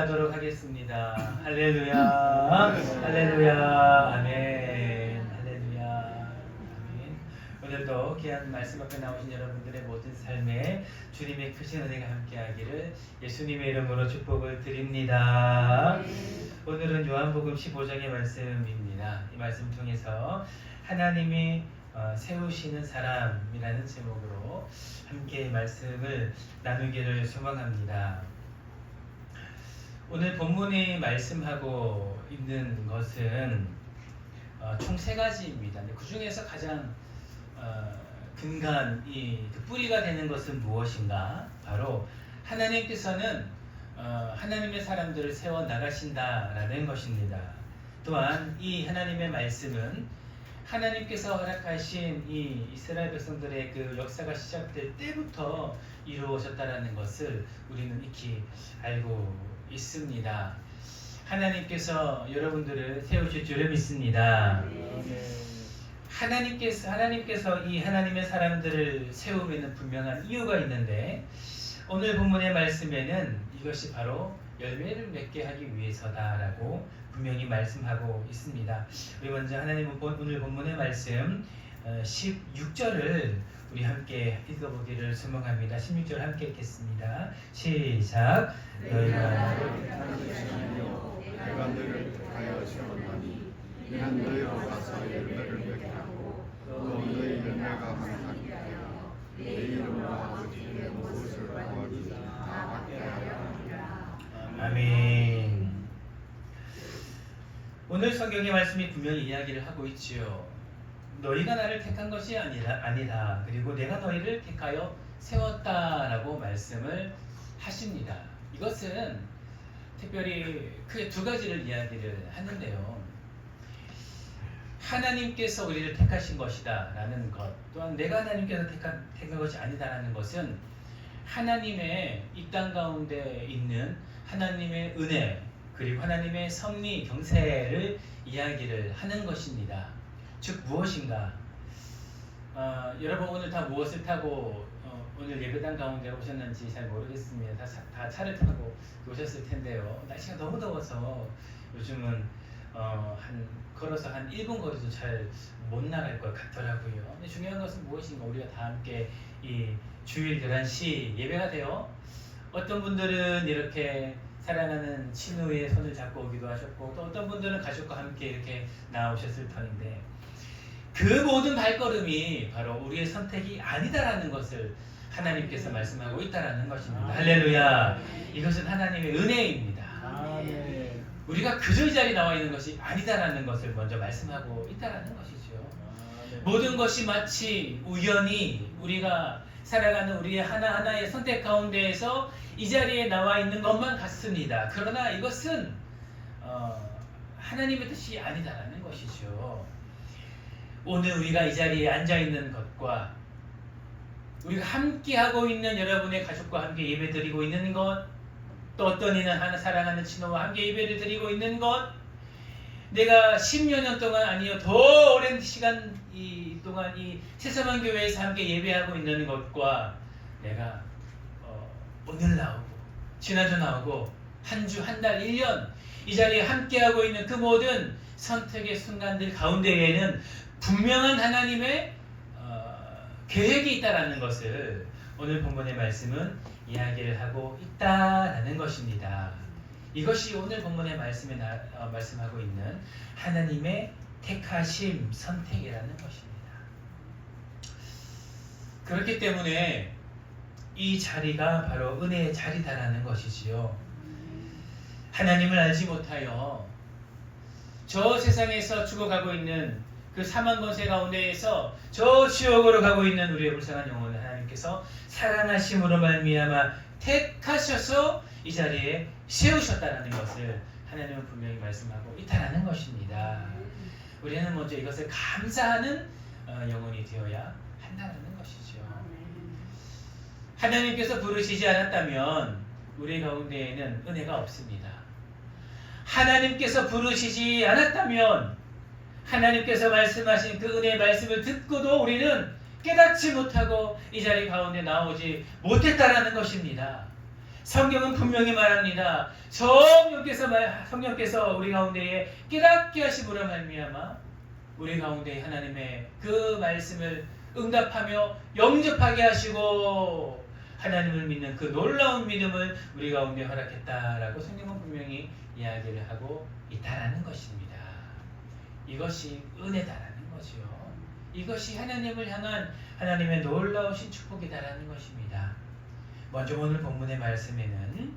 하도록 하겠습니다. 할렐루야, 할렐루야, 아멘, 할렐루야, 아멘. 오늘도 귀한 말씀 앞에 나오신 여러분들의 모든 삶에 주님의 크신 은혜가 함께하기를 예수님의 이름으로 축복을 드립니다. 오늘은 요한복음 15장의 말씀입니다. 이 말씀 통해서 하나님이 세우시는 사람이라는 제목으로 함께 말씀을 나누기를 소망합니다. 오늘 본문이 말씀하고 있는 것은 총 3가지입니다. 그 중에서 가장 근간이 뿌리가 되는 것은 무엇인가? 바로 하나님께서는 하나님의 사람들을 세워 나가신다라는 것입니다. 또한 이 하나님의 말씀은 하나님께서 허락하신 이 이스라엘 백성들의 그 역사가 시작될 때부터 이루어졌다라는 것을 우리는 익히 알고 있습니다. 하나님께서 여러분들을 세우실 줄을 믿습니다. 하나님께서 이 하나님의 사람들을 세우면 분명한 이유가 있는데 오늘 본문의 말씀에는 이것이 바로 열매를 맺게 하기 위해서다라고 분명히 말씀하고 있습니다. 우리 먼저 하나님 오늘 본문의 말씀 16절을 우리 함께 읽어보기를 소망합니다. 16절 함께 읽겠습니다. 시작. 너희가 나를 택하였으며 내가 너희를 택하여 세웠나니 이는 너희로 가서 열매를 맺게 하고 또 너희 열매가 많게 하여 내 이름으로 아버지께 무엇을 구하든지 다 받게 하려 함이라. 아멘. 오늘 성경의 말씀이 분명히 이야기를 하고 있지요. 너희가 나를 택한 것이 아니다. 그리고 내가 너희를 택하여 세웠다라고 말씀을 하십니다. 이것은 특별히 크게 2가지를 이야기를 하는데요. 하나님께서 우리를 택하신 것이다 라는 것, 또한 내가 하나님께서 택한 것이 아니다 라는 것은 하나님의 이 땅 가운데 있는 하나님의 은혜 그리고 하나님의 섭리 경세를 이야기를 하는 것입니다. 즉 무엇인가? 여러분 오늘 다 무엇을 타고 오늘 예배당 가운데 오셨는지 잘 모르겠습니다. 다 차를 타고 오셨을 텐데요. 날씨가 너무 더워서 요즘은 걸어서 한 1분 거리도 잘 못 나갈 것 같더라고요. 근데 중요한 것은 무엇인가? 우리가 다 함께 이 주일 11시 예배가 돼요. 어떤 분들은 이렇게 사랑하는 친구의 손을 잡고 오기도 하셨고 또 어떤 분들은 가족과 함께 이렇게 나오셨을 터인데 그 모든 발걸음이 바로 우리의 선택이 아니다라는 것을 하나님께서 말씀하고 있다라는 것입니다. 할렐루야. 이것은 하나님의 은혜입니다. 우리가 그저 이 자리에 나와 있는 것이 아니다라는 것을 먼저 말씀하고 있다라는 것이죠. 모든 것이 마치 우연히 우리가 살아가는 우리의 하나하나의 선택 가운데에서 이 자리에 나와 있는 것만 같습니다. 그러나 이것은 하나님의 뜻이 아니다라는 것이죠. 오늘 우리가 이 자리에 앉아있는 것과 우리가 함께하고 있는 여러분의 가족과 함께 예배드리고 있는 것, 또 어떤 이는 사랑하는 친구와 함께 예배를 드리고 있는 것, 내가 10여 년 동안 아니요 더 오랜 시간 동안 이 새서만 교회에서 함께 예배하고 있는 것과 내가 오늘 나오고 지난주 나오고 한 주, 한 달, 1년 이 자리에 함께하고 있는 그 모든 선택의 순간들 가운데에는 분명한 하나님의 계획이 있다라는 것을 오늘 본문의 말씀은 이야기를 하고 있다라는 것입니다. 이것이 오늘 본문의 말씀에 말씀하고 있는 하나님의 택하심, 선택이라는 것입니다. 그렇기 때문에 이 자리가 바로 은혜의 자리다라는 것이지요. 하나님을 알지 못하여 저 세상에서 죽어가고 있는 그 사망 권세 가운데에서 저 지옥으로 가고 있는 우리의 불쌍한 영혼을 하나님께서 사랑하심으로 말미암아 택하셔서 이 자리에 세우셨다는 것을 하나님은 분명히 말씀하고 있다는 것입니다. 우리는 먼저 이것을 감사하는 영혼이 되어야 한다는 것이죠. 하나님께서 부르시지 않았다면 우리 가운데에는 은혜가 없습니다. 하나님께서 부르시지 않았다면 하나님께서 말씀하신 그 은혜의 말씀을 듣고도 우리는 깨닫지 못하고 이 자리 가운데 나오지 못했다라는 것입니다. 성경은 분명히 말합니다. 성령께서 우리 가운데에 깨닫게 하심으로 말미암아 우리 가운데 하나님의 그 말씀을 응답하며 영접하게 하시고 하나님을 믿는 그 놀라운 믿음을 우리 가운데 허락했다라고 성경은 분명히 이야기를 하고 있다라는 것입니다. 이것이 은혜다라는 거죠. 이것이 하나님을 향한 하나님의 놀라우신 축복이다라는 것입니다. 먼저 오늘 본문의 말씀에는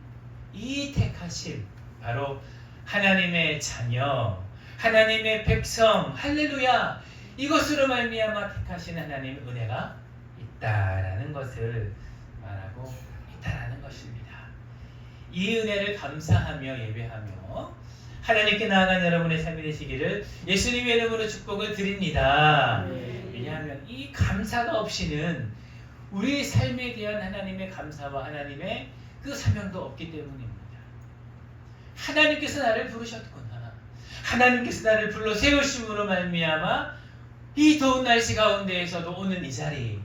이 택하심, 바로 하나님의 자녀, 하나님의 백성, 할렐루야, 이것으로 말미암아 택하신 하나님의 은혜가 있다라는 것을 말하고 있다라는 것입니다. 이 은혜를 감사하며 예배하며 하나님께 나아간 여러분의 삶이 되시기를 예수님의 이름으로 축복을 드립니다. 왜냐하면 이 감사가 없이는 우리 삶에 대한 하나님의 감사와 하나님의 그 사명도 없기 때문입니다. 하나님께서 나를 부르셨구나. 하나님께서 나를 불러 세우심으로 말미암아 이 더운 날씨 가운데에서도 오늘 이 자리,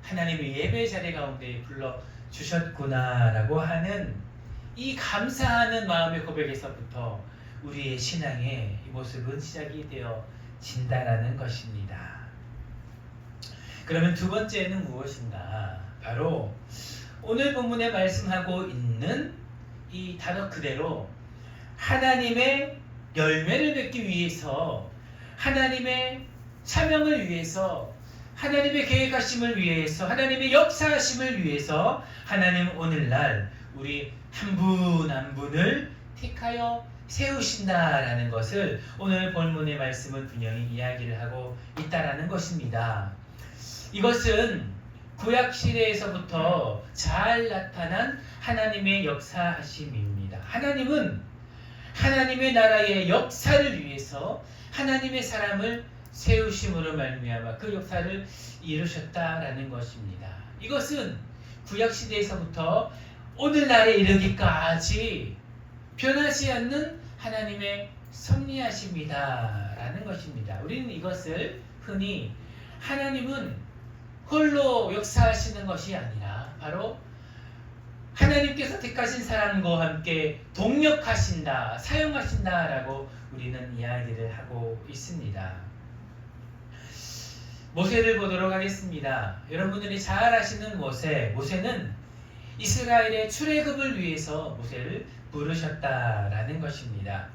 하나님의 예배 자리 가운데 불러 주셨구나라고 하는 이 감사하는 마음의 고백에서부터 우리의 신앙의 이 모습은 시작이 되어진다라는 것입니다. 그러면 두 번째는 무엇인가? 바로 오늘 본문에 말씀하고 있는 이 단어 그대로 하나님의 열매를 맺기 위해서, 하나님의 사명을 위해서, 하나님의 계획하심을 위해서, 하나님의 역사하심을 위해서 하나님 오늘날 우리 한 분 한 분을 택하여 세우신다라는 것을 오늘 본문의 말씀은 분명히 이야기를 하고 있다라는 것입니다. 이것은 구약시대에서부터 잘 나타난 하나님의 역사하심입니다. 하나님은 하나님의 나라의 역사를 위해서 하나님의 사람을 세우심으로 말미암아 그 역사를 이루셨다라는 것입니다. 이것은 구약시대에서부터 오늘날에 이르기까지 변하지 않는 하나님의 섭리하심이다라는 것입니다. 우리는 이것을 흔히 하나님은 홀로 역사하시는 것이 아니라 바로 하나님께서 택하신 사람과 함께 동력하신다, 사용하신다라고 우리는 이야기를 하고 있습니다. 모세를 보도록 하겠습니다. 여러분들이 잘 아시는 모세는 이스라엘의 출애굽을 위해서 모세를 부르셨다라는 것입니다.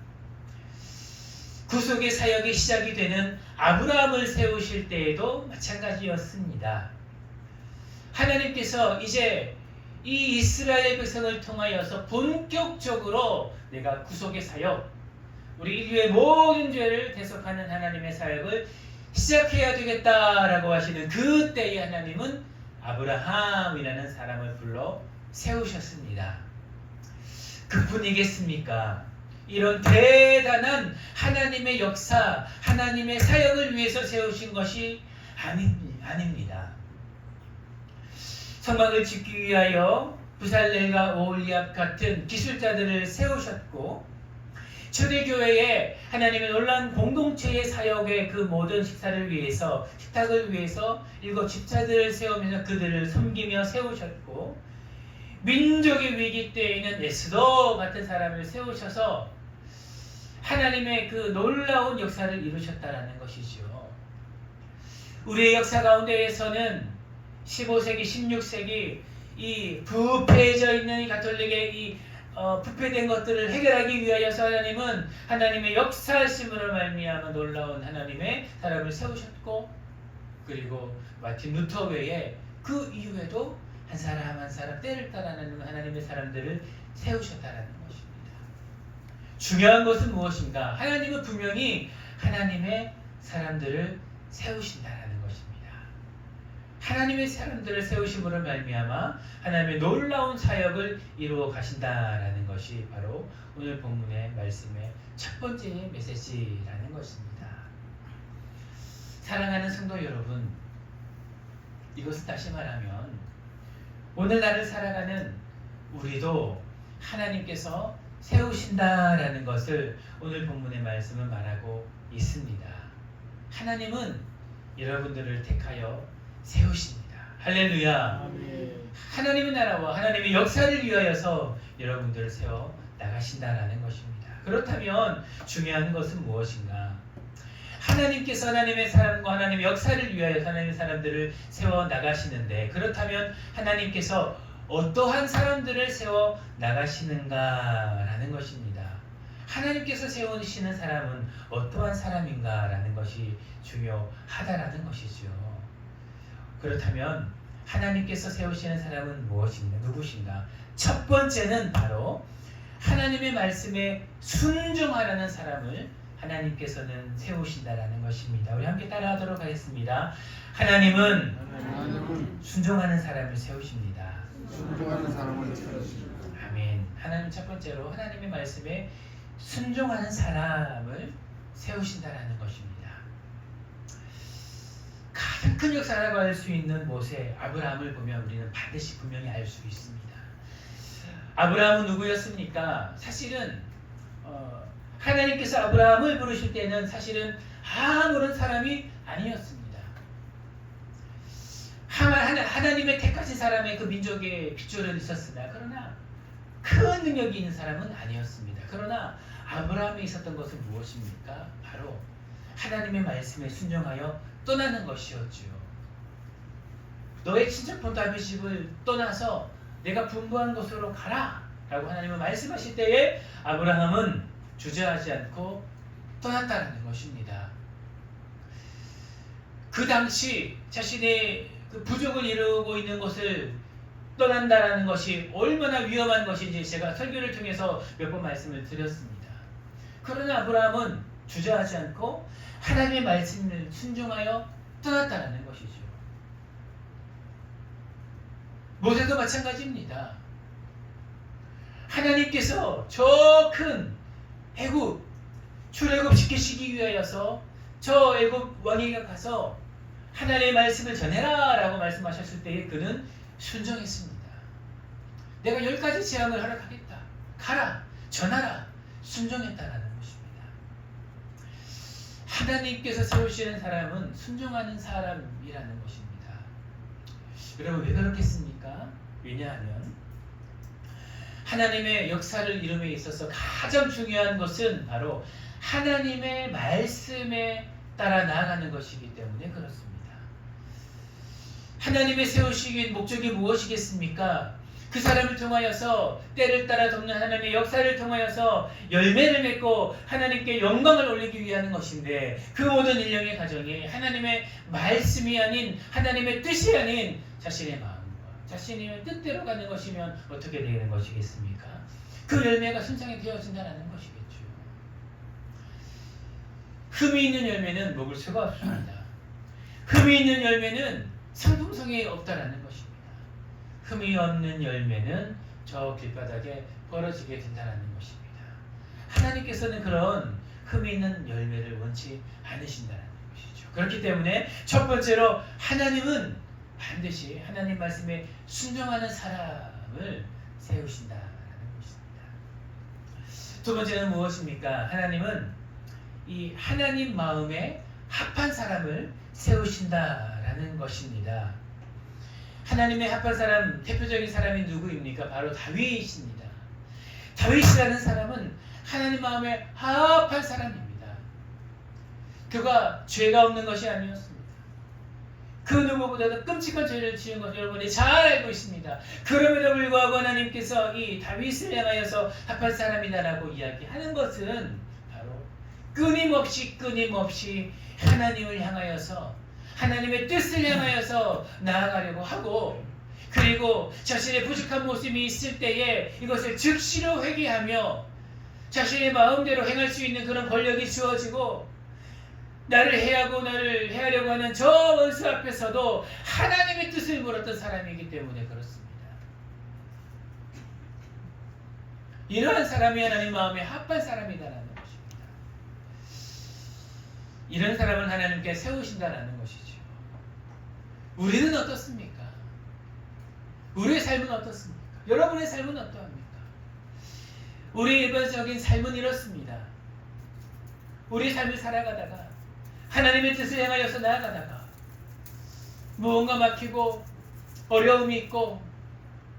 구속의 사역이 시작이 되는 아브라함을 세우실 때에도 마찬가지였습니다. 하나님께서 이제 이 이스라엘 백성을 통하여서 본격적으로 내가 구속의 사역, 우리 인류의 모든 죄를 대속하는 하나님의 사역을 시작해야 되겠다라고 하시는 그때의 하나님은 아브라함이라는 사람을 불러 세우셨습니다. 그분이겠습니까? 이런 대단한 하나님의 역사, 하나님의 사역을 위해서 세우신 것이 아닙니다. 성막을 짓기 위하여 부살렐과 오홀리압 같은 기술자들을 세우셨고, 초대교회에 하나님의 놀라운 공동체의 사역의 그 모든 식탁을 위해서 7 집사들을 세우면서 그들을 섬기며 세우셨고, 민족의 위기 때에는 에스더 같은 사람을 세우셔서 하나님의 그 놀라운 역사를 이루셨다라는 것이죠. 우리의 역사 가운데에서는 15세기, 16세기 이 부패해져 있는 이 가톨릭의 이 부패된 것들을 해결하기 위하여서 하나님은 하나님의 역사하심으로 말미암아 놀라운 하나님의 사람을 세우셨고, 그리고 마틴 루터 외에 그 이후에도 한 사람 한 사람 때를 따라가는 하나님의 사람들을 세우셨다라는 것입니다. 중요한 것은 무엇인가? 하나님은 분명히 하나님의 사람들을 세우신다라는 것입니다. 하나님의 사람들을 세우심으로 말미암아 하나님의 놀라운 사역을 이루어 가신다라는 것이 바로 오늘 본문의 말씀의 첫 번째 메시지라는 것입니다. 사랑하는 성도 여러분, 이것을 다시 말하면 오늘날을 살아가는 우리도 하나님께서 세우신다라는 것을 오늘 본문의 말씀은 말하고 있습니다. 하나님은 여러분들을 택하여 세우십니다. 할렐루야. 아멘. 하나님의 나라와 하나님의 역사를 위하여서 여러분들을 세워 나가신다라는 것입니다. 그렇다면 중요한 것은 무엇인가? 하나님께서 하나님의 사람과 하나님의 역사를 위하여 하나님의 사람들을 세워 나가시는데, 그렇다면 하나님께서 어떠한 사람들을 세워 나가시는가라는 것입니다. 하나님께서 세우시는 사람은 어떠한 사람인가라는 것이 중요하다라는 것이죠. 그렇다면 하나님께서 세우시는 사람은 무엇인가, 누구신가? 첫 번째는 바로 하나님의 말씀에 순종하라는 사람을 하나님께서는 세우신다라는 것입니다. 우리 함께 따라하도록 하겠습니다. 하나님은 순종하는 사람을 세우십니다. 순종하는 사람을 세우십니다. 아멘. 하나님 첫 번째로 하나님의 말씀에 순종하는 사람을 세우신다라는 것입니다. 가장 큰 역사라고 할 수 있는 모세 아브라함을 보면 우리는 반드시 분명히 알 수 있습니다. 아브라함은 누구였습니까? 사실은 하나님께서 아브라함을 부르실 때는 사실은 아무런 사람이 아니었습니다. 하나님의 택하신 사람의 그 민족의 핏줄은 있었으나 그러나 큰 능력이 있는 사람은 아니었습니다. 그러나 아브라함에 있었던 것은 무엇입니까? 바로 하나님의 말씀에 순종하여 떠나는 것이었지요. 너의 친척본 다윗집을 떠나서 내가 분부한 곳으로 가라 라고 하나님은 말씀하실 때에 아브라함은 주저하지 않고 떠났다는 것입니다. 그 당시 자신의 그 부족을 이루고 있는 것을 떠난다라는 것이 얼마나 위험한 것인지 제가 설교를 통해서 몇 번 말씀을 드렸습니다. 그러나 아브라함은 주저하지 않고 하나님의 말씀을 순종하여 떠났다라는 것이죠. 모세도 마찬가지입니다. 하나님께서 저 큰 애굽 출애굽 시키시기 위하여서 저 애굽 왕에게 가서 하나님의 말씀을 전해라 라고 말씀하셨을 때에 그는 순종했습니다. 내가 10가지 재앙을 허락하겠다. 가라. 전하라. 순종했다라는 것입니다. 하나님께서 세우시는 사람은 순종하는 사람이라는 것입니다. 여러분 왜 그렇겠습니까? 왜냐하면 하나님의 역사를 이룸에 있어서 가장 중요한 것은 바로 하나님의 말씀에 따라 나아가는 것이기 때문에 그렇습니다. 하나님의 세우시긴 목적이 무엇이겠습니까? 그 사람을 통하여서 때를 따라 돕는 하나님의 역사를 통하여서 열매를 맺고 하나님께 영광을 올리기 위한 것인데, 그 모든 일련의 가정이 하나님의 말씀이 아닌 하나님의 뜻이 아닌 자신의 마음과 자신의 뜻대로 가는 것이면 어떻게 되는 것이겠습니까? 그 열매가 순상이 되어진다는 것이겠죠. 흠이 있는 열매는 먹을 수가 없습니다. 흠이 있는 열매는 상품성이 없다라는 것입니다. 흠이 없는 열매는 저 길바닥에 벌어지게 된다는 것입니다. 하나님께서는 그런 흠이 있는 열매를 원치 않으신다는 것이죠. 그렇기 때문에 첫 번째로 하나님은 반드시 하나님 말씀에 순종하는 사람을 세우신다는 것입니다. 두 번째는 무엇입니까? 하나님은 이 하나님 마음에 합한 사람을 세우신다라는 것입니다. 하나님의 합한 사람, 대표적인 사람이 누구입니까? 바로 다윗입니다. 다윗이라는 사람은 하나님 마음에 합한 사람입니다. 그가 죄가 없는 것이 아니었습니다. 그 누구보다도 끔찍한 죄를 지은 것을 여러분이 잘 알고 있습니다. 그럼에도 불구하고 하나님께서 이 다윗을 향하여서 합한 사람이다라고 이야기하는 것은 바로 끊임없이 하나님을 향하여서 하나님의 뜻을 향하여서 나아가려고 하고, 그리고 자신의 부족한 모습이 있을 때에 이것을 즉시로 회개하며 자신의 마음대로 행할 수 있는 그런 권력이 주어지고, 나를 해하려고 하는 저 원수 앞에서도 하나님의 뜻을 물었던 사람이기 때문에 그렇습니다. 이러한 사람이 하나님 마음에 합한 사람이다라는 것입니다. 이런 사람을 하나님께 세우신다라는 것이죠. 우리는 어떻습니까? 우리의 삶은 어떻습니까? 여러분의 삶은 어떠합니까? 우리의 일반적인 삶은 이렇습니다. 우리의 삶을 살아가다가 하나님의 뜻을 향하여서 나아가다가 무언가 막히고 어려움이 있고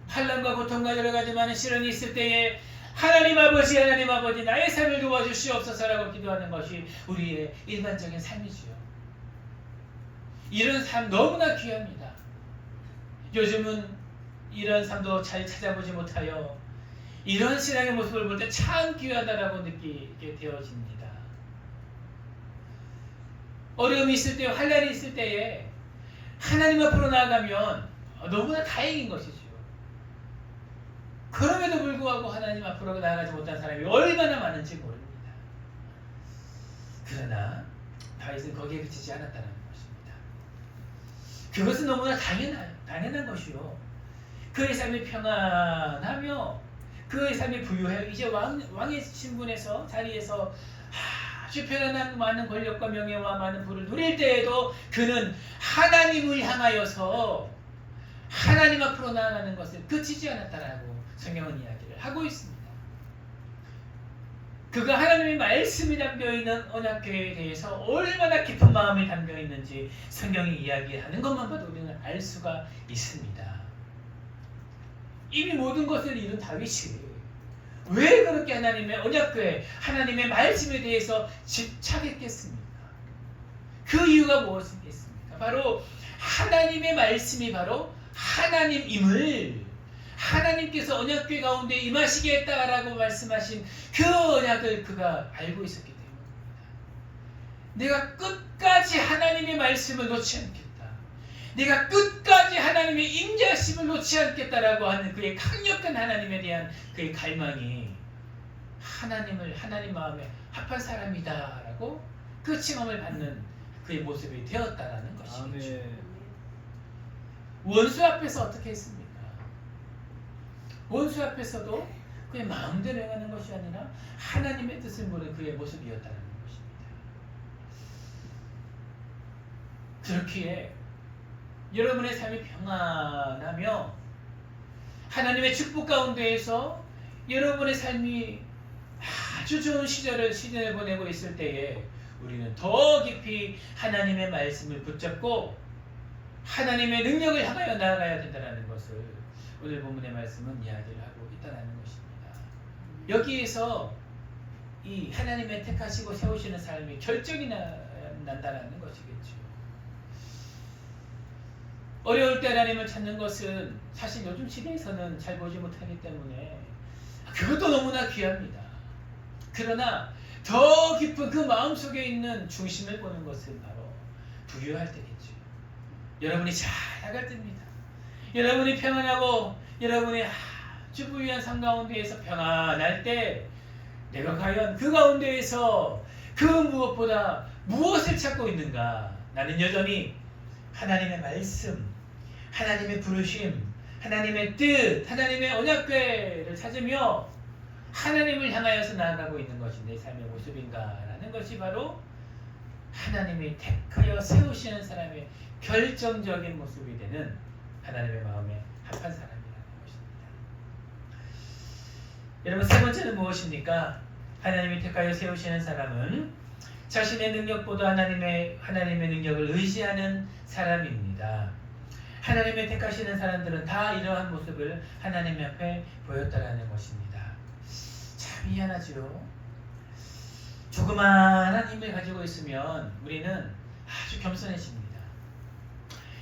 환난과 고통과 여러 가지 많은 시련이 있을 때에 하나님 아버지 나의 삶을 도와주시옵소서라고 기도하는 것이 우리의 일반적인 삶이지요. 이런 삶 너무나 귀합니다. 요즘은 이런 삶도 잘 찾아보지 못하여 이런 신앙의 모습을 볼 때 참 귀하다라고 느끼게 되어집니다. 어려움이 있을 때, 환난이 있을 때에 하나님 앞으로 나아가면 너무나 다행인 것이죠. 그럼에도 불구하고 하나님 앞으로 나아가지 못한 사람이 얼마나 많은지 모릅니다. 그러나 다윗은 거기에 그치지 않았다는 것입니다. 그것은 너무나 당연한 것이요. 그의 삶이 평안하며 그의 삶이 부유해요. 이제 왕의 신분에서 자리에서 아주 편안한 많은 권력과 명예와 많은 부를 누릴 때에도 그는 하나님을 향하여서 하나님 앞으로 나아가는 것을 그치지 않았다라고 성경은 이야기를 하고 있습니다. 그가 하나님의 말씀이 담겨있는 언약궤에 대해서 얼마나 깊은 마음이 담겨있는지 성경이 이야기하는 것만 봐도 우리는 알 수가 있습니다. 이미 모든 것을 이룬 다윗이 왜 그렇게 하나님의 언약궤, 하나님의 말씀에 대해서 집착했겠습니까? 그 이유가 무엇이겠습니까? 바로 하나님의 말씀이 바로 하나님임을 하나님께서 언약궤 가운데 임하시겠다라고 말씀하신 그 언약을 그가 알고 있었기 때문입니다. 내가 끝까지 하나님의 말씀을 놓지 않겠다. 내가 끝까지 하나님의 임재하심을 놓지 않겠다라고 하는 그의 강력한 하나님에 대한 그의 갈망이 하나님 마음에 합한 사람이다라고 그 칭함을 받는 그의 모습이 되었다라는 것이죠. 원수 앞에서 어떻게 했습니까? 원수 앞에서도 그의 마음대로 행하는 것이 아니라 하나님의 뜻을 모르는 그의 모습이었다는 것입니다. 그렇기에 여러분의 삶이 평안하며 하나님의 축복 가운데에서 여러분의 삶이 아주 좋은 시즌을 보내고 있을 때에 우리는 더 깊이 하나님의 말씀을 붙잡고 하나님의 능력을 향하여 나아가야 된다는 것을 오늘 본문의 말씀은 이야기를 하고 있다는 것입니다. 여기에서 이 하나님의 택하시고 세우시는 삶이 결정이 난다는 것이겠죠. 어려울 때 하나님을 찾는 것은 사실 요즘 시대에서는 잘 보지 못하기 때문에 그것도 너무나 귀합니다. 그러나 더 깊은 그 마음속에 있는 중심을 보는 것은 바로 부유할 때겠죠. 여러분이 잘 나갈 때입니다. 여러분이 평안하고 여러분이 아주 부유한 삶 가운데에서 평안할 때 내가 과연 그 가운데에서 그 무엇보다 무엇을 찾고 있는가? 나는 여전히 하나님의 말씀, 하나님의 부르심, 하나님의 뜻, 하나님의 언약궤를 찾으며 하나님을 향하여서 나아가고 있는 것이 내 삶의 모습인가라는 것이 바로 하나님이 택하여 세우시는 사람의 결정적인 모습이 되는 하나님의 마음에 합한 사람이라는 것입니다. 여러분, 세 번째는 무엇입니까? 하나님이 택하여 세우시는 사람은 자신의 능력보다 하나님의 능력을 의지하는 사람입니다. 하나님의 택하시는 사람들은 다 이러한 모습을 하나님 앞에 보였다라는 것입니다. 참 미안하죠. 조그마한 힘을 가지고 있으면 우리는 아주 겸손해집니다.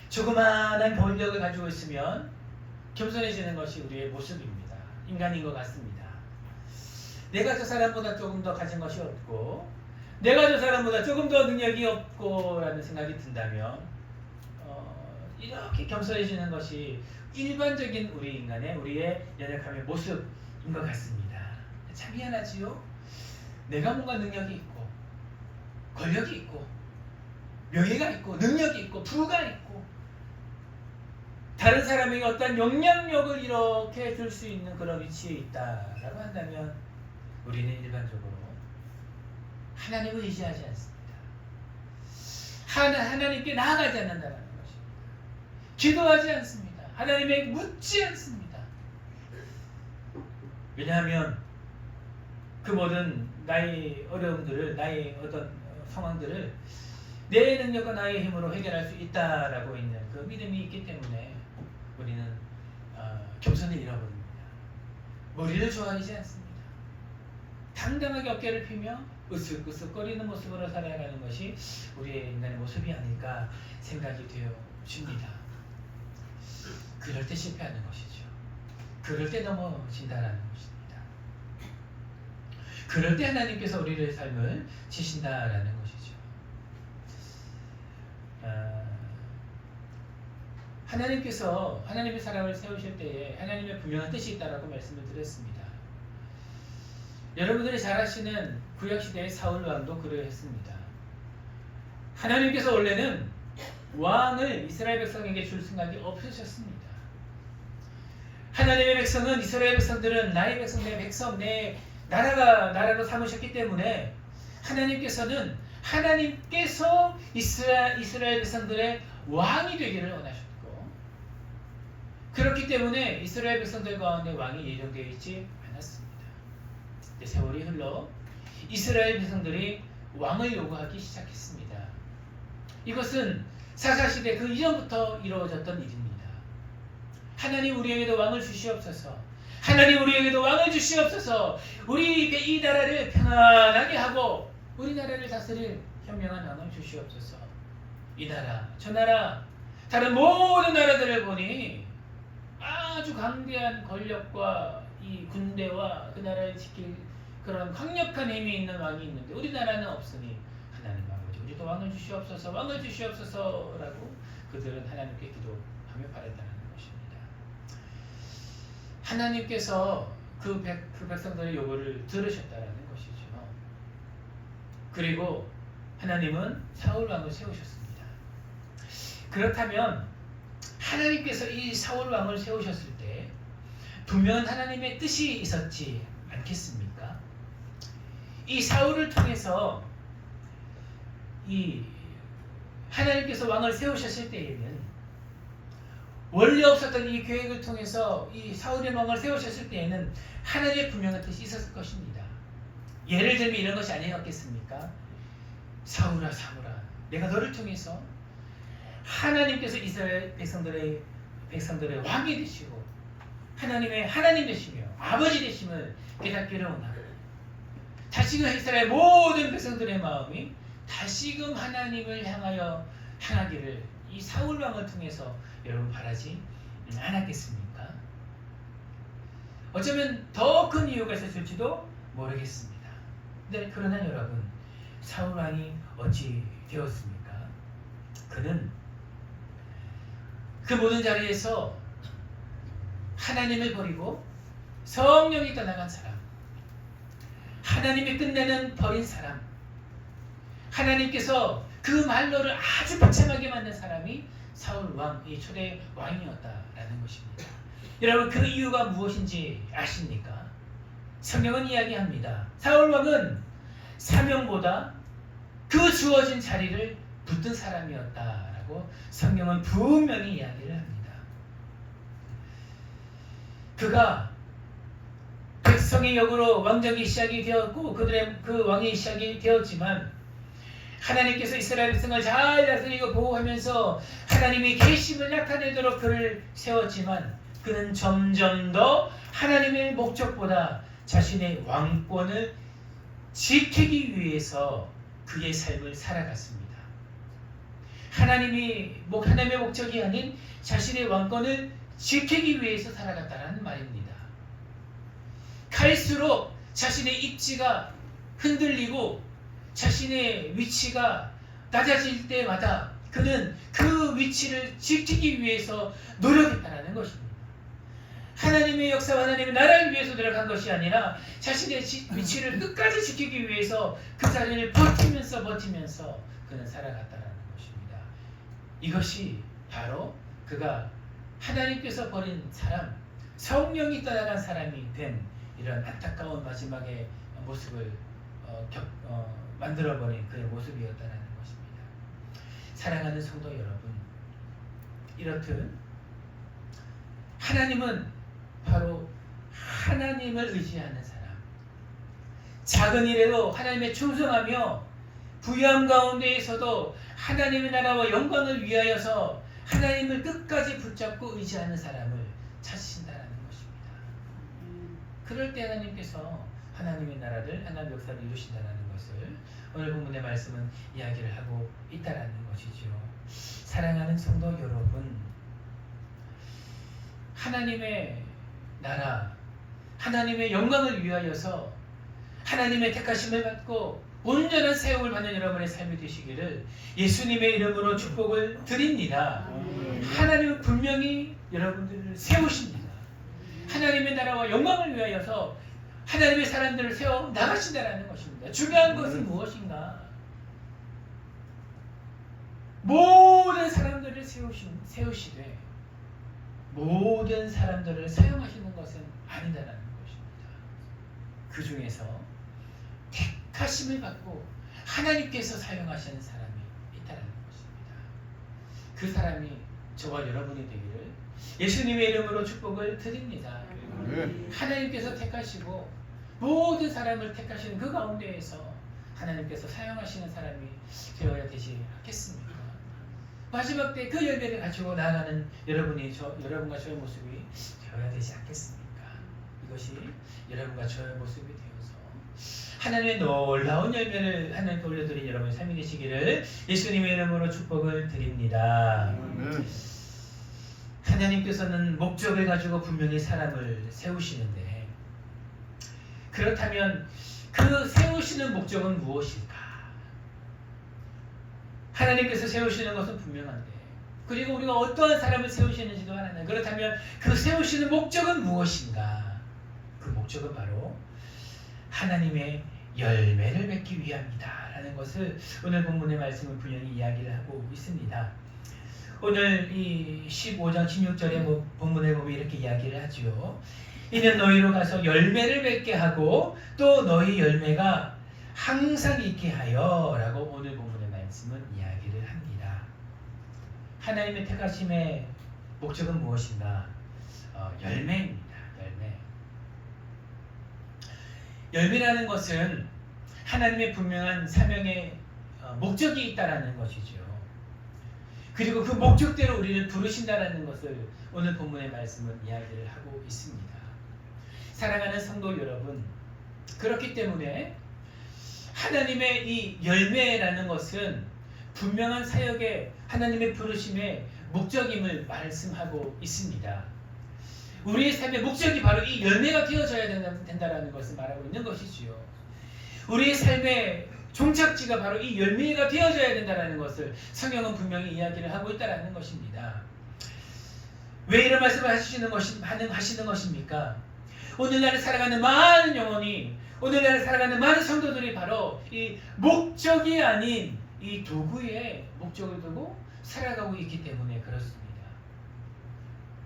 조그마한 권력을 가지고 있으면 겸손해지는 것이 우리의 모습입니다. 인간인 것 같습니다. 내가 저 사람보다 조금 더 가진 것이 없고 내가 저 사람보다 조금 더 능력이 없고 라는 생각이 든다면 이렇게 겸손해지는 것이 일반적인 우리의 연약함의 모습인 것 같습니다. 참 미안하지요. 내가 뭔가 능력이 있고 권력이 있고 명예가 있고 능력이 있고 부가 있고 다른 사람에게 어떤 영향력을 이렇게 줄 수 있는 그런 위치에 있다라고 한다면 우리는 일반적으로 하나님을 의지하지 않습니다. 하나님께 나아가지 않는다는 것입니다. 기도하지 않습니다. 하나님에게 묻지 않습니다. 왜냐하면 그 모든 나의 어려움들을, 나의 어떤 상황들을 내 능력과 나의 힘으로 해결할 수 있다라고 있는 그 믿음이 있기 때문에 우리는 겸손을 잃어버립니다. 머리를 좋아하지 않습니다. 당당하게 어깨를 펴며 으쓱으쓱거리는 모습으로 살아가는 것이 우리의 인간의 모습이 아닐까 생각이 되어집니다. 그럴 때 실패하는 것이죠. 그럴 때 넘어진다라는 것입니다. 그럴 때 하나님께서 우리의 삶을 지신다라는 것이죠. 하나님께서 하나님의 사람을 세우실 때에 하나님의 분명한 뜻이 있다라고 말씀을 드렸습니다. 여러분들이 잘 아시는 구약시대의 사울 왕도 그러했습니다. 하나님께서 원래는 왕을 이스라엘 백성에게 줄 생각이 없으셨습니다. 하나님의 백성은, 이스라엘 백성들은 나의 백성, 내 백성, 내 나라로 삼으셨기 때문에 하나님께서 이스라엘 백성들의 왕이 되기를 원하셨고, 그렇기 때문에 이스라엘 백성들 가운데 왕이 예정되어 있지 않았습니다. 세월이 흘러 이스라엘 백성들이 왕을 요구하기 시작했습니다. 이것은 사사시대 그 이전부터 이루어졌던 일입니다. 하나님 우리에게도 왕을 주시옵소서. 하나님 우리에게도 왕을 주시옵소서. 우리 이 나라를 평안하게 하고 우리나라를 다스릴 현명한 왕을 주시옵소서. 이 나라 저 나라 다른 모든 나라들을 보니 아주 강대한 권력과 이 군대와 그 나라를 지킬 그런 강력한 힘이 있는 왕이 있는데 우리나라는 없으니 하나님 아버지 우리도 왕을 주시옵소서, 왕을 주시옵소서라고 그들은 하나님께 기도하며 바랬다는 것입니다. 하나님께서 그 백성들의 요구를 들으셨다는 것이죠. 그리고 하나님은 사울 왕을 세우셨습니다. 그렇다면 하나님께서 이 사울 왕을 세우셨을 때 분명한 하나님의 뜻이 있었지 않겠습니까? 이 사울을 통해서 이 하나님께서 왕을 세우셨을 때에는 원래 없었던 이 계획을 통해서 이 사울의 왕을 세우셨을 때에는 하나님의 분명한 뜻이 있었을 것입니다. 예를 들면 이런 것이 아니었겠습니까? 사울아 내가 너를 통해서 하나님께서 이스라엘 백성들의 왕이 되시고 하나님의 하나님 되시며 아버지 되심을 깨닫기를 원하고 다시금 이스라엘 모든 백성들의 마음이 다시금 하나님을 향하여 향하기를 이 사울 왕을 통해서 여러분 바라지 않았겠습니까? 어쩌면 더 큰 이유가 있었을지도 모르겠습니다. 그러나 여러분 사울 왕이 어찌 되었습니까? 그는 그 모든 자리에서 하나님을 버리고 성령이 떠나간 사람, 하나님이 끝내는 버린 사람, 하나님께서 그 말로를 아주 비참하게 만든 사람이 사울 왕, 이 초대 왕이었다라는 것입니다. 여러분 그 이유가 무엇인지 아십니까? 성경은 이야기합니다. 사울 왕은 사명보다 그 주어진 자리를 붙든 사람이었다라고 성경은 분명히 이야기를 합니다. 그가 백성의 역으로 왕정이 시작이 되었고 그 왕이 시작이 되었지만 하나님께서 이스라엘 백성을 잘 다스리고 보호하면서 하나님의 계심을 나타내도록 그를 세웠지만 그는 점점 더 하나님의 목적보다 자신의 왕권을 지키기 위해서 그의 삶을 살아갔습니다. 하나님의 목적이 아닌 자신의 왕권을 지키기 위해서 살아갔다는 말입니다. 갈수록 자신의 입지가 흔들리고 자신의 위치가 낮아질 때마다 그는 그 위치를 지키기 위해서 노력했다는 것입니다. 하나님의 역사와 하나님의 나라를 위해서 노력한 것이 아니라 자신의 위치를 끝까지 지키기 위해서 그 자리를 버티면서 그는 살아갔다는 것입니다. 이것이 바로 그가 하나님께서 버린 사람, 성령이 떠나간 사람이 된 이런 안타까운 마지막의 모습을 만들어버린 그의 모습이었다는 것입니다. 사랑하는 성도 여러분, 이렇듯 하나님은 바로 하나님을 의지하는 사람, 작은 일에도 하나님의 충성하며 부유함 가운데에서도 하나님의 나라와 영광을 위하여서 하나님을 끝까지 붙잡고 의지하는 사람을 찾으신다라는 것입니다. 그럴 때 하나님께서 하나님의 나라를, 하나님의 역사를 이루신다는 것을 오늘 본문의 말씀은 이야기를 하고 있다라는 것이죠. 사랑하는 성도 여러분, 하나님의 나라, 하나님의 영광을 위하여서 하나님의 택하심을 받고 온전한 세움을 받는 여러분의 삶이 되시기를 예수님의 이름으로 축복을 드립니다. 하나님은 분명히 여러분들을 세우십니다. 하나님의 나라와 영광을 위하여서 하나님의 사람들을 세워 나가신다는 것입니다. 중요한 것은 무엇인가? 모든 사람들을 세우시되 모든 사람들을 사용하시는 것은 아니다라는 것입니다. 그 중에서 택하심을 받고 하나님께서 사용하시는 사람이 있다는 것입니다. 그 사람이 저와 여러분이 되기를 예수님의 이름으로 축복을 드립니다. 하나님께서 택하시고 모든 사람을 택하시는 그 가운데에서 하나님께서 사용하시는 사람이 되어야 되지 않겠습니까? 마지막 때 그 열매를 가지고 나아가는 여러분과 저의 모습이 되어야 되지 않겠습니까? 이것이 여러분과 저의 모습이 되어서 하나님의 놀라운 열매를 하나님께 올려드린 여러분의 삶이 되시기를 예수님의 이름으로 축복을 드립니다. 하나님께서는 목적을 가지고 분명히 사람을 세우시는데, 그렇다면 그 세우시는 목적은 무엇일까? 하나님께서 세우시는 것은 분명한데, 그리고 우리가 어떠한 사람을 세우시는지도 알아요. 그렇다면 그 세우시는 목적은 무엇인가? 그 목적은 바로 하나님의 열매를 맺기 위함이다 라는 것을 오늘 본문의 말씀을 분명히 이야기를 하고 있습니다. 오늘 이 15장 16절의 본문에 보면 이렇게 이야기를 하죠. 이는 너희로 가서 열매를 맺게 하고 또 너희 열매가 항상 있게 하여 라고 오늘 본문의 말씀은 이야기를 합니다. 하나님의 택하심의 목적은 무엇인가? 열매입니다. 열매라는 것은 하나님의 분명한 사명의 목적이 있다라는 것이죠. 그리고 그 목적대로 우리를 부르신다라는 것을 오늘 본문의 말씀은 이야기를 하고 있습니다. 사랑하는 성도 여러분, 그렇기 때문에 하나님의 이 열매라는 것은 분명한 사역의 하나님의 부르심의 목적임을 말씀하고 있습니다. 우리의 삶의 목적이 바로 이 열매가 되어져야 된다라는 것을 말하고 있는 것이지요. 우리의 삶의 종착지가 바로 이 열매가 되어져야 된다는 것을 성경은 분명히 이야기를 하고 있다는 것입니다. 왜 이런 말씀을 하시는 것입니까? 오늘날 살아가는 많은 영혼이, 오늘날 살아가는 많은 성도들이 바로 이 목적이 아닌 이 도구에 목적을 두고 살아가고 있기 때문에 그렇습니다.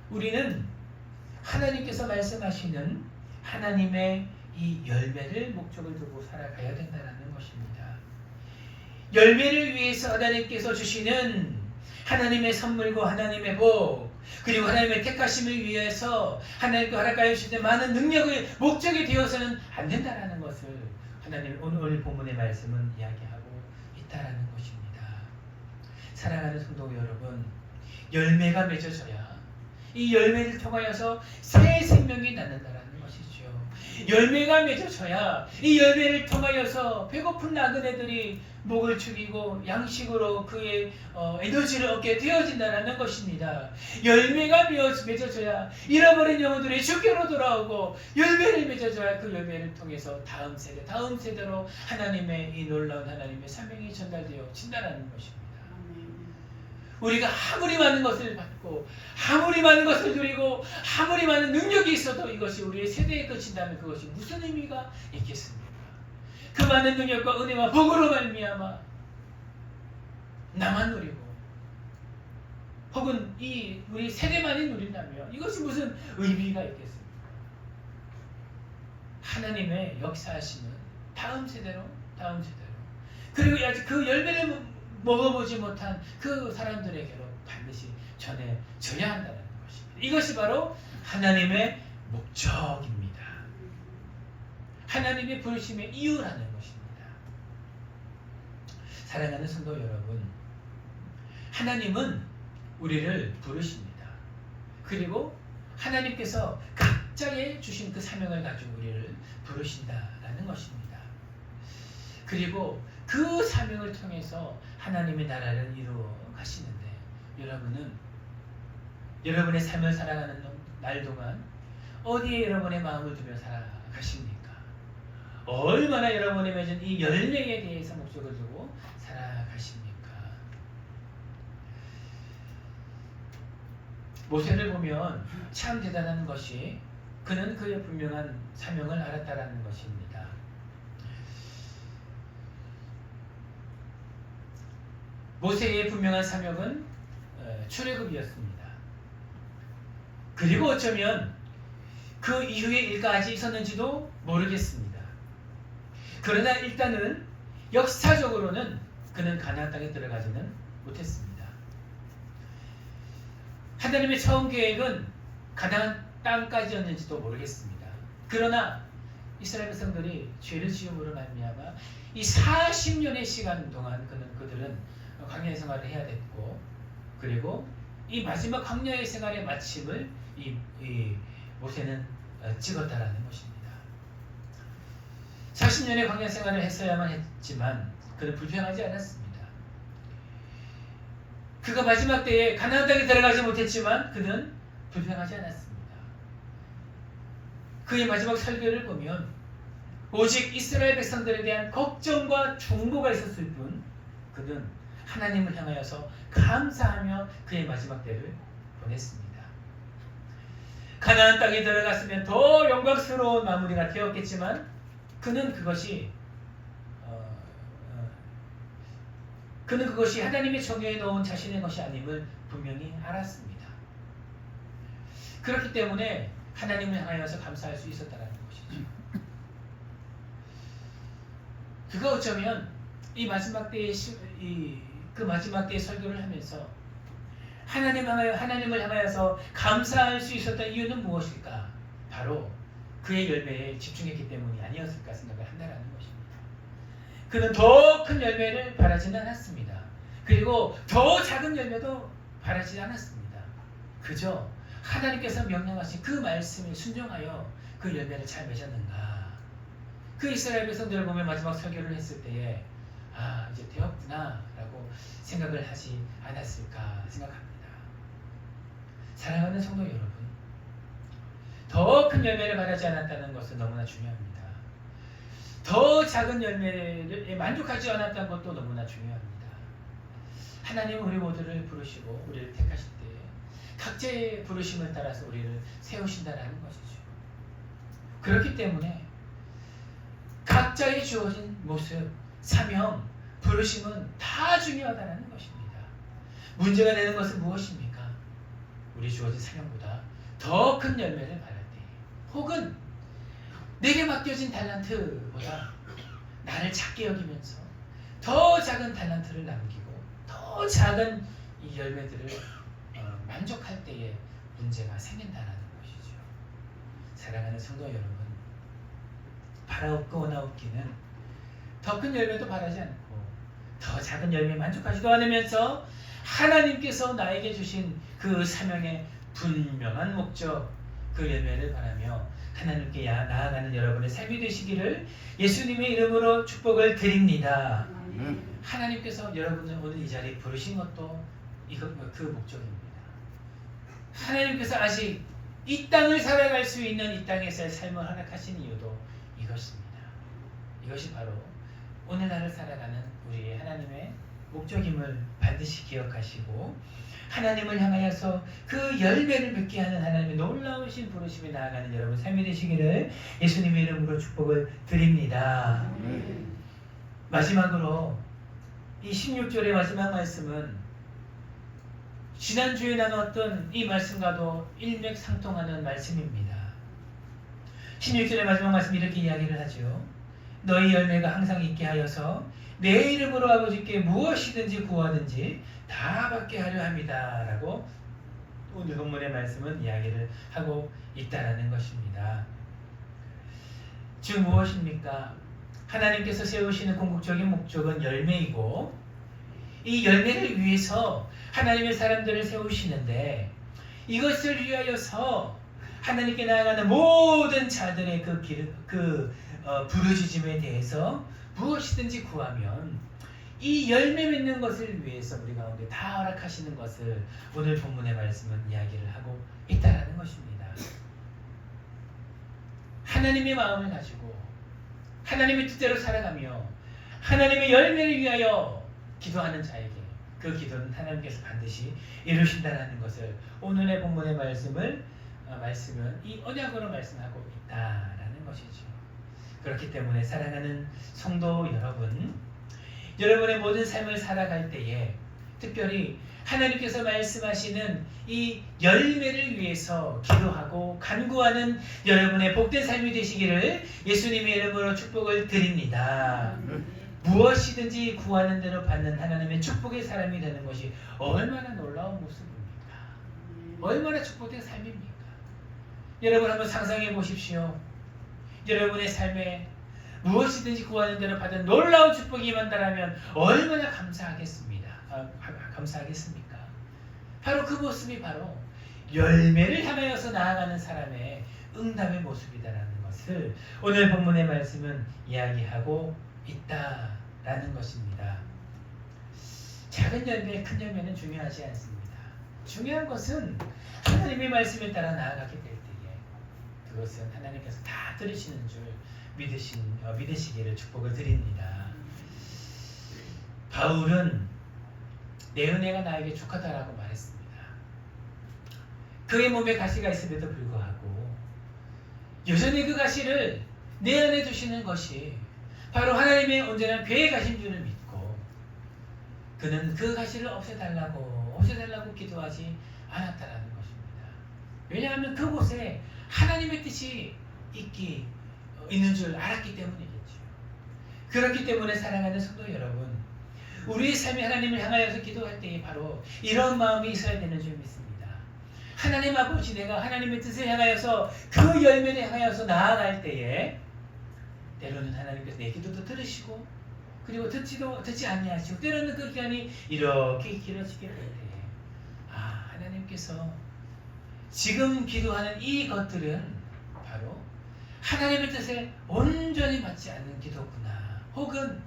우리는 하나님께서 말씀하시는 하나님의 이 열매를 목적을 두고 살아가야 된다는 것입니다. 열매를 위해서 하나님께서 주시는 하나님의 선물과 하나님의 복, 그리고 하나님의 택하심을 위해서 하나님께 허락하여 주시는 많은 능력의 목적이 되어서는 안 된다는 것을 하나님 오늘 본문의 말씀은 이야기하고 있다는 것입니다. 사랑하는 성도 여러분, 열매가 맺어져야 이 열매를 통하여서 새 생명이 낳는다는 것이죠. 열매가 맺어져야 이 열매를 통하여서 배고픈 나그네들이 목을 축이고 양식으로 그의 에너지를 얻게 되어진다는 것입니다. 열매가 맺어져야 잃어버린 영혼들이 주께로 돌아오고, 열매를 맺어줘야 그 열매를 통해서 다음 세대로 하나님의 이 놀라운 하나님의 사명이 전달되어진다는 것입니다. 우리가 아무리 많은 것을 받고 아무리 많은 것을 누리고 아무리 많은 능력이 있어도 이것이 우리의 세대에 그친다면 그것이 무슨 의미가 있겠습니까? 그 많은 능력과 은혜와 복으로 말미암아 나만 누리고 혹은 이 우리 세대만이 누린다면 이것이 무슨 의미가 있겠습니까? 하나님의 역사하시는 다음 세대로 그리고 아직 그 열매를 먹어보지 못한 그 사람들에게로 반드시 전해져야 한다는 것입니다. 이것이 바로 하나님의 목적입니다. 하나님의 부르심의 이유라는 것입니다. 사랑하는 성도 여러분, 하나님은 우리를 부르십니다. 그리고 하나님께서 각자의 주신 그 사명을 가지고 우리를 부르신다라는 것입니다. 그리고 그 사명을 통해서 하나님의 나라를 이루어 가시는데, 여러분은 여러분의 삶을 살아가는 날 동안 어디에 여러분의 마음을 두며 살아가십니까? 얼마나 여러분의 맺은 이 열매에 대해서 목적을 두고 살아가십니까? 모세를 보면 참 대단한 것이, 그는 그의 분명한 사명을 알았다라는 것입니다. 모세의 분명한 사명은 출애굽이었습니다. 그리고 어쩌면 그 이후에 일까지 있었는지도 모르겠습니다. 그러나 일단은 역사적으로는 그는 가나안 땅에 들어가지는 못했습니다. 하나님의 처음 계획은 가나안 땅까지였는지도 모르겠습니다. 그러나 이스라엘 백성들이 죄를 지음으로 말미암아 이 40년의 시간 동안 그들은 광야의 생활을 해야 됐고, 그리고 이 마지막 광야의 생활의 마침을 이 모세는 찍었다라는 것입니다. 40년의 광야 생활을 했어야만 했지만 그는 불평하지 않았습니다. 그가 마지막 때에 가나안 땅에 들어가지 못했지만 그는 불평하지 않았습니다. 그의 마지막 설교를 보면 오직 이스라엘 백성들에 대한 걱정과 중보가 있었을 뿐, 그는 하나님을 향하여서 감사하며 그의 마지막 때를 보냈습니다. 가나안 땅에 들어갔으면 더 영광스러운 마무리가 되었겠지만 그는 그것이 하나님의 정의에 넣은 자신의 것이 아님을 분명히 알았습니다. 그렇기 때문에 하나님을 향하여서 감사할 수 있었다는 것이죠. 그가 어쩌면 이 마지막 때의 그 마지막 때의 설교를 하면서 하나님을 향하여서 감사할 수 있었던 이유는 무엇일까? 바로 그의 열매에 집중했기 때문이 아니었을까 생각을 한다는 것입니다. 그는 더 큰 열매를 바라지는 않았습니다. 그리고 더 작은 열매도 바라지 않았습니다. 그저 하나님께서 명령하신 그 말씀에 순종하여 그 열매를 잘 맺었는가. 그 이스라엘 백성들을 보면 마지막 설교를 했을 때에 이제 되었구나 라고 생각을 하지 않았을까 생각합니다. 사랑하는 성도 여러분, 더 큰 열매를 바라지 않았다는 것은 너무나 중요합니다. 더 작은 열매에 만족하지 않았다는 것도 너무나 중요합니다. 하나님은 우리 모두를 부르시고 우리를 택하실 때 각자의 부르심을 따라서 우리를 세우신다는 것이죠. 그렇기 때문에 각자의 주어진 모습, 사명, 부르심은 다 중요하다는 것입니다. 문제가 되는 것은 무엇입니까? 우리 주어진 사명보다 더 큰 열매를 바랄 때, 혹은 내게 맡겨진 달란트보다 나를 작게 여기면서 더 작은 달란트를 남기고 더 작은 이 열매들을 만족할 때에 문제가 생긴다는 것이죠. 사랑하는 성도 여러분, 바라옵거나 없기는 더 큰 열매도 바라지 않고 더 작은 열매에 만족하지도 않으면서 하나님께서 나에게 주신 그 사명의 분명한 목적, 그 열매를 바라며 하나님께 나아가는 여러분의 삶이 되시기를 예수님의 이름으로 축복을 드립니다. 하나님께서 여러분을 오늘 이 자리에 부르신 것도 그 목적입니다. 하나님께서 아직 이 땅을 살아갈 수 있는 이 땅에서의 삶을 허락하신 이유도 이것입니다. 이것이 바로 오늘날을 살아가는 우리의 하나님의 목적임을 반드시 기억하시고 하나님을 향하여서 그 열매를 맺게 하는 하나님의 놀라우신 부르심에 나아가는 여러분 삶이 되시기를 예수님의 이름으로 축복을 드립니다. 마지막으로 이 16절의 마지막 말씀은 지난주에 나눴던 이 말씀과도 일맥상통하는 말씀입니다. 16절의 마지막 말씀 이렇게 이야기를 하죠. 너희 열매가 항상 있게 하여서 내 이름으로 아버지께 무엇이든지 구하든지 다 받게 하려 합니다. 라고 오늘 본문의 말씀은 이야기를 하고 있다는 것입니다. 즉 무엇입니까? 하나님께서 세우시는 궁극적인 목적은 열매이고 이 열매를 위해서 하나님의 사람들을 세우시는데 이것을 위하여서 하나님께 나아가는 모든 자들의 부르짖음에 대해서 무엇이든지 구하면 이 열매 맺는 것을 위해서 우리 가운데 다 허락하시는 것을 오늘 본문의 말씀은 이야기를 하고 있다는 것입니다. 하나님의 마음을 가지고 하나님의 뜻대로 살아가며 하나님의 열매를 위하여 기도하는 자에게 그 기도는 하나님께서 반드시 이루신다는 것을 오늘의 본문의 말씀은 이 언약으로 말씀하고 있다라는 것이죠. 그렇기 때문에 사랑하는 성도 여러분, 여러분의 모든 삶을 살아갈 때에 특별히 하나님께서 말씀하시는 이 열매를 위해서 기도하고 간구하는 여러분의 복된 삶이 되시기를 예수님의 이름으로 축복을 드립니다. 무엇이든지 구하는 대로 받는 하나님의 축복의 사람이 되는 것이 얼마나 놀라운 모습입니까? 얼마나 축복된 삶입니까? 여러분 한번 상상해 보십시오. 여러분의 삶에 무엇이든지 구하는 대로 받은 놀라운 축복이 임한다면 얼마나 감사하겠습니까? 바로 그 모습이 바로 열매를 향하여서 나아가는 사람의 응답의 모습이다라는 것을 오늘 본문의 말씀은 이야기하고 있다라는 것입니다. 작은 열매, 큰 열매는 중요하지 않습니다. 중요한 것은 하나님의 말씀에 따라 나아가게 될 때에 그것은 하나님께서 다 들으시는 줄 믿으시기를 축복을 드립니다. 바울은 내 은혜가 나에게 족하다라고 말했습니다. 그의 몸에 가시가 있음에도 불구하고 여전히 그 가시를 내 안에 두시는 것이 바로 하나님의 온전한 배에 가신 줄을 믿고 그는 그 가시를 없애달라고 기도하지 않았다라는 것입니다. 왜냐하면 그곳에 하나님의 뜻이 있는 줄 알았기 때문이겠죠. 그렇기 때문에 사랑하는 성도 여러분, 우리의 삶이 하나님을 향하여서 기도할 때에 바로 이런 마음이 있어야 되는 줄 믿습니다. 하나님 아버지, 내가 하나님의 뜻을 향하여서 그 열매를 향하여서 나아갈 때에 때로는 하나님께서 내 기도도 들으시고 그리고 듣지 아니하시고 때로는 그 기간이 이렇게 길어지게 될 때에 하나님께서 지금 기도하는 이 것들은 바로 하나님의 뜻에 온전히 맞지 않는 기도구나, 혹은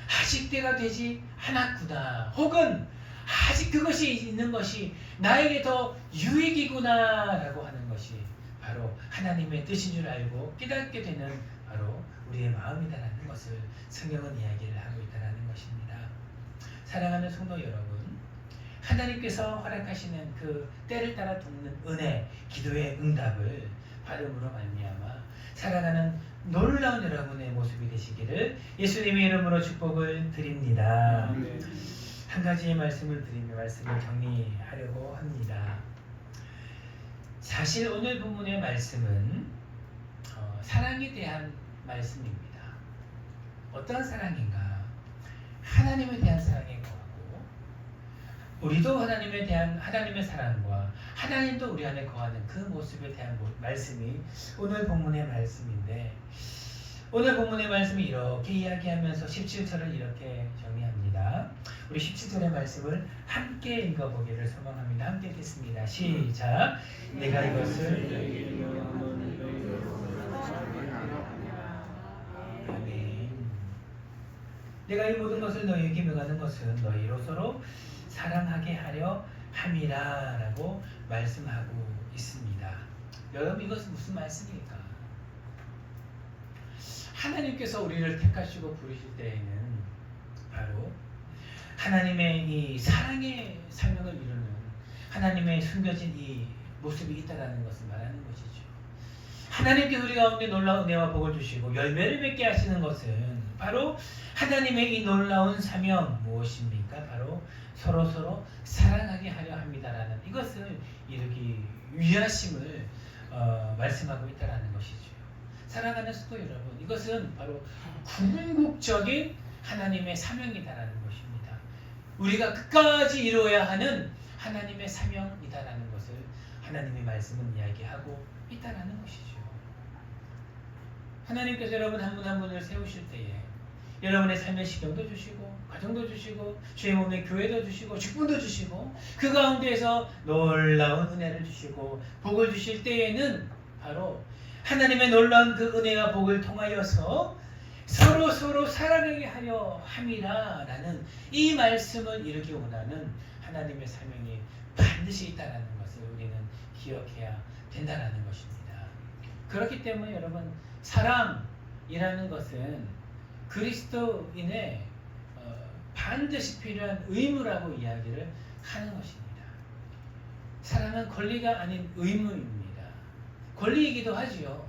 아직 때가 되지 않았구나, 혹은 아직 그것이 있는 것이 나에게 더 유익이구나 라고 하는 것이 바로 하나님의 뜻인 줄 알고 깨닫게 되는 바로 우리의 마음이다라는 것을 성경은 이야기를 하고 있다는 것입니다. 사랑하는 성도 여러분, 하나님께서 허락하시는 그 때를 따라 돕는 은혜, 기도의 응답을 받음으로 말미암아 살아가는 놀라운 여러분의 모습이 되시기를 예수님의 이름으로 축복을 드립니다. 한 가지의 말씀을 드리며 말씀을 정리하려고 합니다. 사실 오늘 본문의 말씀은 사랑에 대한 말씀입니다. 어떤 사랑인가? 하나님에 대한 사랑에 거하고 우리도 하나님에 대한 하나님의 사랑과 하나님도 우리 안에 거하는 그 모습에 대한 말씀이 오늘 본문의 말씀인데, 오늘 본문의 말씀이 이렇게 이야기하면서 17절을 이렇게 정리합니다. 우리 17절의 말씀을 함께 읽어보기를 소망합니다. 함께 읽겠습니다. 시작. 내가 이것을 내가 이 모든 것을 너희에게 명하는 것은 너희로 서로 사랑하게 하려 함이라 라고 말씀하고 있습니다. 여러분, 이것은 무슨 말씀입니까? 하나님께서 우리를 택하시고 부르실 때에는 바로 하나님의 이 사랑의 설명을 이루는 하나님의 숨겨진 이 모습이 있다는 것을 말하는 것이죠. 하나님께서 우리 가운데 놀라운 은혜와 복을 주시고 열매를 맺게 하시는 것은 바로 하나님의 이 놀라운 사명 무엇입니까? 바로 서로 사랑하게 하려 합니다라는 이것을 이루기 위하심을 말씀하고 있다는 것이죠. 사랑하는 성도 여러분, 이것은 바로 궁극적인 하나님의 사명이다라는 것입니다. 우리가 끝까지 이루어야 하는 하나님의 사명이다라는 것을 하나님의 말씀은 이야기하고 있다라는 것이죠. 하나님께서 여러분 한 분 한 분을 세우실 때에 여러분의 삶의 시경도 주시고 가정도 주시고 주의 몸의 교회도 주시고 직분도 주시고 그 가운데에서 놀라운 은혜를 주시고 복을 주실 때에는 바로 하나님의 놀라운 그 은혜와 복을 통하여서 서로 사랑하게 하려 함이라 라는 이 말씀을 이루기 원하는 하나님의 사명이 반드시 있다는 것을 우리는 기억해야 된다는 것입니다. 그렇기 때문에 여러분 사랑이라는 것은 그리스도인의 반드시 필요한 의무라고 이야기를 하는 것입니다. 사랑은 권리가 아닌 의무입니다. 권리이기도 하지요.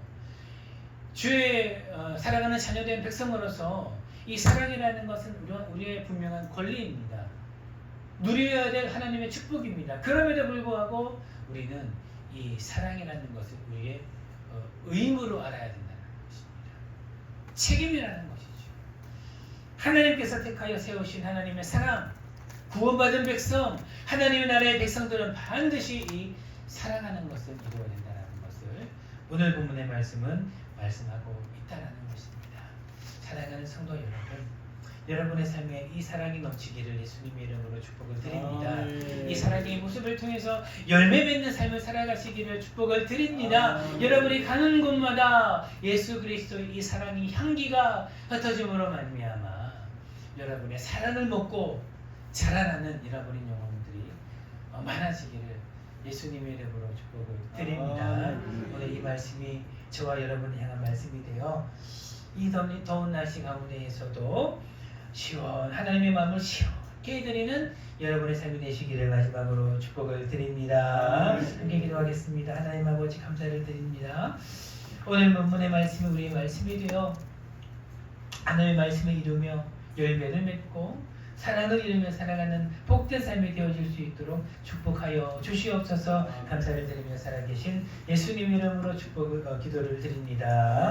주의 사랑하는 자녀된 백성으로서 이 사랑이라는 것은 우리의 분명한 권리입니다. 누려야 될 하나님의 축복입니다. 그럼에도 불구하고 우리는 이 사랑이라는 것을 우리의 의무로 알아야 된다는 것입니다. 책임이라는 것이죠. 하나님께서 택하여 세우신 하나님의 사랑, 구원받은 백성, 하나님의 나라의 백성들은 반드시 이 사랑하는 것을 이루어야 된다는 것을 오늘 본문의 말씀은 말씀하고 있다는 것입니다. 사랑하는 성도 여러분, 여러분의 삶에 이 사랑이 넘치기를 예수님의 이름으로 축복을 드립니다. 이 사랑의 모습을 통해서 열매 맺는 삶을 살아가시기를 축복을 드립니다. 여러분이 가는 곳마다 예수 그리스도의 이 사랑의 향기가 흩어짐으로 말미암아 여러분의 사랑을 먹고 자라나는 잃어버린 영혼들이 많아지기를 예수님의 이름으로 축복을 드립니다. 오늘 이 말씀이 저와 여러분을 향한 말씀이 되어 이 더운 날씨 가운데에서도 하나님의 마음을 시원케 해드리는 여러분의 삶이 되시기를 마지막으로 축복을 드립니다. 함께 기도하겠습니다. 하나님 아버지 감사를 드립니다. 오늘 본문의 말씀이 우리의 말씀이 되어 하나님의 말씀을 이루며 열매를 맺고 사랑을 이루며 살아가는 복된 삶이 되어질 수 있도록 축복하여 주시옵소서. 감사를 드리며 살아계신 예수님 이름으로 기도를 드립니다.